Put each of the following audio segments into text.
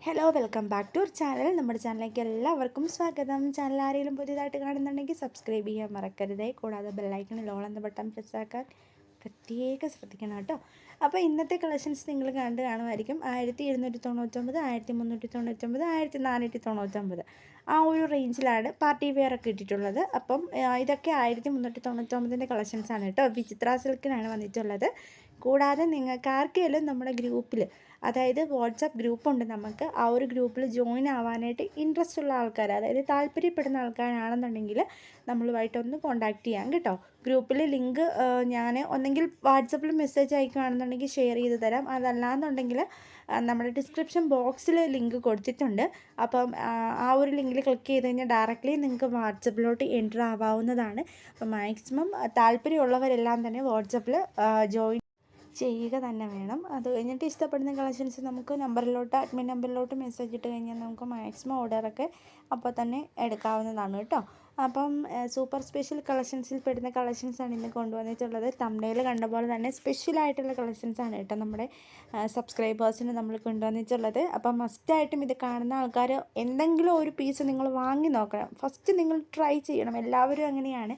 Hello welcome back to our channel. നമ്മുടെ ചാനലിലേക്ക് എല്ലാവർക്കും സ്വാഗതം. ചാനൽ ആരെങ്കിലും പുതിയതായിട്ട് കാണുന്നുണ്ടെങ്കിൽ സബ്സ്ക്രൈബ് ചെയ്യാൻ മറക്കരുതേ. കൂടാതെ ബെല്ലൈക്കണിൽ ഓൾ എന്ന ബട്ടൺ പ്രസ്സാക്കാൻ പ്രത്യേകം ശ്രദ്ധിക്കണം കേട്ടോ. അപ്പോൾ ഇന്നത്തെ കളക്ഷൻസ് നിങ്ങൾ കണ്ട് കാണുമായിരിക്കും. 1799, 1399, 1499 ആ ഒരു റേഞ്ചിലാണ് പാർട്ടി വെയർ ഒക്കെ ഇട്ടിട്ടുള്ളത്. അപ്പം ഇതൊക്കെ 1399 കളക്ഷൻസാണ് കേട്ടോ. വിചിത്ര സിൽക്കിനാണ് വന്നിട്ടുള്ളത്. കൂടാതെ നിങ്ങൾക്ക് ആർക്കെങ്കിലും നമ്മുടെ ഗ്രൂപ്പിൽ, അതായത് വാട്സപ്പ് ഗ്രൂപ്പുണ്ട് നമുക്ക്, ആ ഒരു ഗ്രൂപ്പിൽ ജോയിൻ ആവാനായിട്ട് ഇൻട്രസ്റ്റ് ഉള്ള ആൾക്കാർ, അതായത് താല്പര്യപ്പെടുന്ന ആൾക്കാരാണെന്നുണ്ടെങ്കിൽ നമ്മളുമായിട്ടൊന്ന് കോൺടാക്റ്റ് ചെയ്യാം കേട്ടോ. ഗ്രൂപ്പിൽ ലിങ്ക് ഞാൻ ഒന്നെങ്കിൽ വാട്സപ്പിൽ മെസ്സേജ് അയക്കുകയാണെന്നുണ്ടെങ്കിൽ ഷെയർ ചെയ്ത് തരാം. അതല്ലാന്നുണ്ടെങ്കിൽ നമ്മുടെ ഡിസ്ക്രിപ്ഷൻ ബോക്സിൽ ലിങ്ക് കൊടുത്തിട്ടുണ്ട്. അപ്പം ആ ഒരു ലിങ്കിൽ ക്ലിക്ക് ചെയ്ത് കഴിഞ്ഞാൽ ഡയറക്റ്റ്ലി നിങ്ങൾക്ക് വാട്സപ്പിലോട്ട് എൻ്റർ ആവാവുന്നതാണ്. അപ്പം മാക്സിമം താല്പര്യമുള്ളവരെല്ലാം തന്നെ വാട്സപ്പിൽ ജോയിൻ ചെയ്യുക തന്നെ വേണം. അത് കഴിഞ്ഞിട്ട് ഇഷ്ടപ്പെടുന്ന കളക്ഷൻസ് നമുക്ക് നമ്പറിലോട്ട്, അഡ്മിൻ നമ്പറിലോട്ട് മെസ്സേജ് ഇട്ട് കഴിഞ്ഞാൽ നമുക്ക് മാക്സിമം ഓർഡറൊക്കെ അപ്പോൾ തന്നെ എടുക്കാവുന്നതാണ് കേട്ടോ. അപ്പം സൂപ്പർ സ്പെഷ്യൽ കളക്ഷൻസിൽ പെടുന്ന കളക്ഷൻസാണ് ഇന്ന് കൊണ്ടുവന്നിട്ടുള്ളത്. തംബ്നെയിൽ കണ്ട പോലെ തന്നെ സ്പെഷ്യലായിട്ടുള്ള കളക്ഷൻസാണ് കേട്ടോ നമ്മുടെ സബ്സ്ക്രൈബേഴ്സിന് നമ്മൾ കൊണ്ടുവന്നിട്ടുള്ളത്. അപ്പം മസ്റ്റായിട്ടും ഇത് കാണുന്ന ആൾക്കാർ എന്തെങ്കിലും ഒരു പീസ് നിങ്ങൾ വാങ്ങി നോക്കണം. ഫസ്റ്റ് നിങ്ങൾ ട്രൈ ചെയ്യണം. എല്ലാവരും അങ്ങനെയാണ്,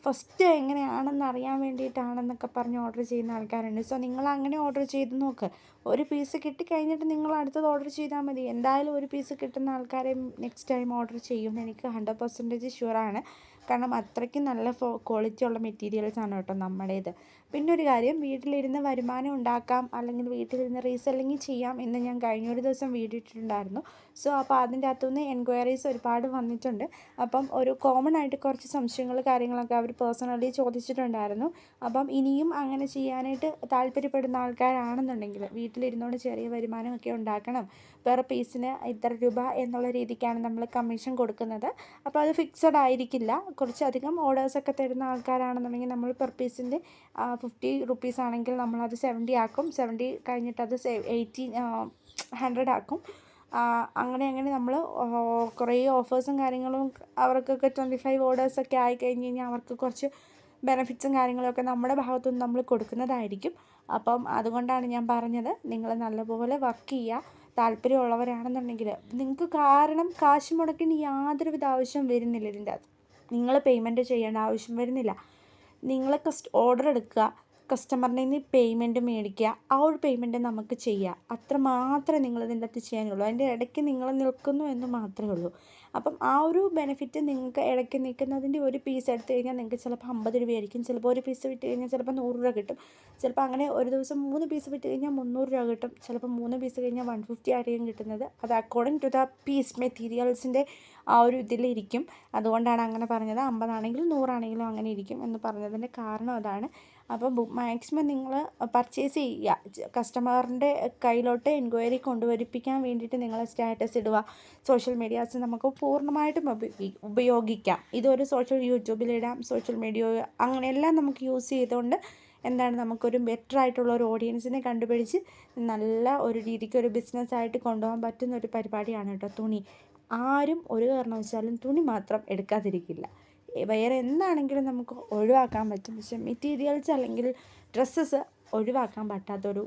ഫസ്റ്റ് എങ്ങനെയാണെന്ന് അറിയാൻ വേണ്ടിയിട്ടാണെന്നൊക്കെ പറഞ്ഞ് ഓർഡർ ചെയ്യുന്ന ആൾക്കാരുണ്ട്. സോ നിങ്ങൾ അങ്ങനെ ഓർഡർ ചെയ്ത് നോക്ക്. ഒരു പീസ് കിട്ടിക്കഴിഞ്ഞിട്ട് നിങ്ങൾ അടുത്തത് ഓർഡർ ചെയ്താൽ മതി. എന്തായാലും ഒരു പീസ് കിട്ടുന്ന ആൾക്കാരെ നെക്സ്റ്റ് ടൈം ഓർഡർ ചെയ്യും, എനിക്ക് 100% ഷുവറാണ്. കാരണം അത്രയ്ക്കും നല്ല ക്വാളിറ്റി ഉള്ള മെറ്റീരിയൽസാണ് കേട്ടോ നമ്മുടേത്. പിന്നെ ഒരു കാര്യം, വീട്ടിലിരുന്ന് വരുമാനം ഉണ്ടാക്കാം, അല്ലെങ്കിൽ വീട്ടിലിരുന്ന് റീസെല്ലിങ് ചെയ്യാം എന്ന് ഞാൻ കഴിഞ്ഞൊരു ദിവസം വീഡിയോ ഇട്ടിട്ടുണ്ടായിരുന്നു. സോ അപ്പോൾ അതിൻ്റെ അകത്തുനിന്ന് എൻക്വയറീസ് ഒരുപാട് വന്നിട്ടുണ്ട്. അപ്പം ഒരു കോമൺ ആയിട്ട് കുറച്ച് സംശയങ്ങൾ കാര്യങ്ങളൊക്കെ അവർ പേഴ്സണലി ചോദിച്ചിട്ടുണ്ടായിരുന്നു. അപ്പം ഇനിയും അങ്ങനെ ചെയ്യാനായിട്ട് താല്പര്യപ്പെടുന്ന ആൾക്കാരാണെന്നുണ്ടെങ്കിൽ, വീട്ടിലിരുന്നുകൊണ്ട് ചെറിയ വരുമാനമൊക്കെ ഉണ്ടാക്കണം, പെർ പീസിന് ഇത്ര രൂപ എന്നുള്ള രീതിക്കാണ് നമ്മൾ കമ്മീഷൻ കൊടുക്കുന്നത്. അപ്പോൾ അത് ഫിക്സഡ് ആയിരിക്കില്ല. കുറച്ചധികം ഓർഡേഴ്സൊക്കെ തരുന്ന ആൾക്കാരാണെന്നുണ്ടെങ്കിൽ നമ്മൾ പെർ പീസിൻ്റെ 50 റുപ്പീസ് ആണെങ്കിൽ നമ്മളത് 70 ആക്കും. 70 കഴിഞ്ഞിട്ട് അത് 80, 100 ആക്കും. അങ്ങനെ നമ്മൾ കുറേ ഓഫേഴ്സും കാര്യങ്ങളും അവർക്കൊക്കെ 25 ഓർഡേഴ്സൊക്കെ ആയിക്കഴിഞ്ഞ് കഴിഞ്ഞാൽ അവർക്ക് കുറച്ച് ബെനിഫിറ്റ്സും കാര്യങ്ങളൊക്കെ നമ്മുടെ ഭാഗത്തുനിന്ന് നമ്മൾ കൊടുക്കുന്നതായിരിക്കും. അപ്പം അതുകൊണ്ടാണ് ഞാൻ പറഞ്ഞത്, നിങ്ങൾ നല്ലപോലെ വർക്ക് ചെയ്യുക. താല്പര്യമുള്ളവരാണെന്നുണ്ടെങ്കിൽ നിങ്ങൾക്ക്, കാരണം കാശ് മുടക്കിന് യാതൊരുവിധ ആവശ്യം വരുന്നില്ല. ഇതിൻ്റെ അത് നിങ്ങൾ പേയ്മെൻറ്റ് ചെയ്യേണ്ട ആവശ്യം വരുന്നില്ല. നിങ്ങൾ ഓർഡർ എടുക്കുക, കസ്റ്റമറിൻ്റെ നിന്ന് പേയ്മെൻറ്റ് മേടിക്കുക, ആ ഒരു പേയ്മെൻറ്റ് നമുക്ക് ചെയ്യാം. അത്ര മാത്രമേ നിങ്ങളിതിൻ്റെ അകത്ത് ചെയ്യാനുള്ളൂ. അതിൻ്റെ ഇടയ്ക്ക് നിങ്ങൾ നിൽക്കുന്നു എന്ന് മാത്രമേ ഉള്ളൂ. അപ്പം ആ ഒരു ബെനിഫിറ്റ് നിങ്ങൾക്ക് ഇടയ്ക്ക് നിൽക്കുന്നതിൻ്റെ ഒരു പീസ് എടുത്തു കഴിഞ്ഞാൽ നിങ്ങൾക്ക് ചിലപ്പോൾ 50 രൂപയായിരിക്കും. ചിലപ്പോൾ ഒരു പീസ് വിറ്റ് കഴിഞ്ഞാൽ ചിലപ്പോൾ 100 രൂപ കിട്ടും. ചിലപ്പോൾ അങ്ങനെ ഒരു ദിവസം 3 പീസ് വിറ്റ് കഴിഞ്ഞാൽ 300 രൂപ കിട്ടും. ചിലപ്പോൾ 3 പീസ് കഴിഞ്ഞാൽ 150 ആയിരിക്കും കിട്ടുന്നത്. അത് അക്കോർഡിംഗ് ടു ദ പീസ് മെറ്റീരിയൽസിൻ്റെ ആ ഒരു ഇതിലിരിക്കും. അതുകൊണ്ടാണ് അങ്ങനെ പറഞ്ഞത്. 50 ആണെങ്കിലും 100 ആണെങ്കിലും അങ്ങനെ ഇരിക്കും എന്ന് പറഞ്ഞതിൻ്റെ കാരണം അതാണ്. അപ്പോൾ മാക്സിമം നിങ്ങൾ പർച്ചേസ് ചെയ്യുക. കസ്റ്റമറിൻ്റെ കയ്യിലോട്ട് എൻക്വയറി കൊണ്ടുവരിപ്പിക്കാൻ വേണ്ടിയിട്ട് നിങ്ങൾ സ്റ്റാറ്റസ് ഇടുക. സോഷ്യൽ മീഡിയാസ് നമുക്ക് പൂർണ്ണമായിട്ടും ഉപയോഗിക്കാം. ഇതൊരു യൂട്യൂബിലിടാം, സോഷ്യൽ മീഡിയ അങ്ങനെയെല്ലാം നമുക്ക് യൂസ് ചെയ്തുകൊണ്ട് എന്താണ്, നമുക്കൊരു ബെറ്റർ ആയിട്ടുള്ള ഒരു ഓഡിയൻസിനെ കണ്ടുപിടിച്ച് നല്ല ഒരു രീതിക്ക് ഒരു ബിസിനസ്സായിട്ട് കൊണ്ടുപോകാൻ പറ്റുന്ന ഒരു പരിപാടിയാണ് കേട്ടോ തുണി. ആരും ഒരു കാരണവശാലും തുണി മാത്രം എടുക്കാതിരിക്കില്ല. വേറെ എന്താണെങ്കിലും നമുക്ക് ഒഴിവാക്കാൻ പറ്റും. പക്ഷെ മെറ്റീരിയൽസ് അല്ലെങ്കിൽ ഡ്രസ്സസ് ഒഴിവാക്കാൻ പറ്റാത്തൊരു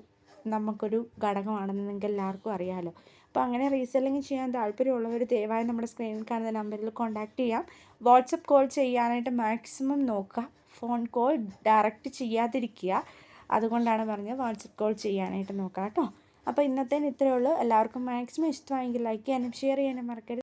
നമുക്കൊരു ഘടകമാണെന്ന് നിങ്ങൾക്ക് എല്ലാവർക്കും അറിയാമല്ലോ. അപ്പോൾ അങ്ങനെ റീസെല്ലിങ് ചെയ്യാൻ താല്പര്യമുള്ളവർ ദയവായി നമ്മുടെ സ്ക്രീനിൽ കാണുന്ന നമ്പറിൽ കോൺടാക്റ്റ് ചെയ്യാം. വാട്സപ്പ് കോൾ ചെയ്യാനായിട്ട് മാക്സിമം നോക്കുക. ഫോൺ കോൾ ഡയറക്റ്റ് ചെയ്യാതിരിക്കുക. അതുകൊണ്ടാണ് പറഞ്ഞത് വാട്സപ്പ് കോൾ ചെയ്യാനായിട്ട് നോക്കുക കേട്ടോ. അപ്പോൾ ഇന്നത്തേന് ഇത്രയേ ഉള്ളൂ. എല്ലാവർക്കും മാക്സിമം ഇഷ്ടമായെങ്കിൽ ലൈക്ക് ചെയ്യാനും ഷെയർ ചെയ്യാനും മറക്കരുത്.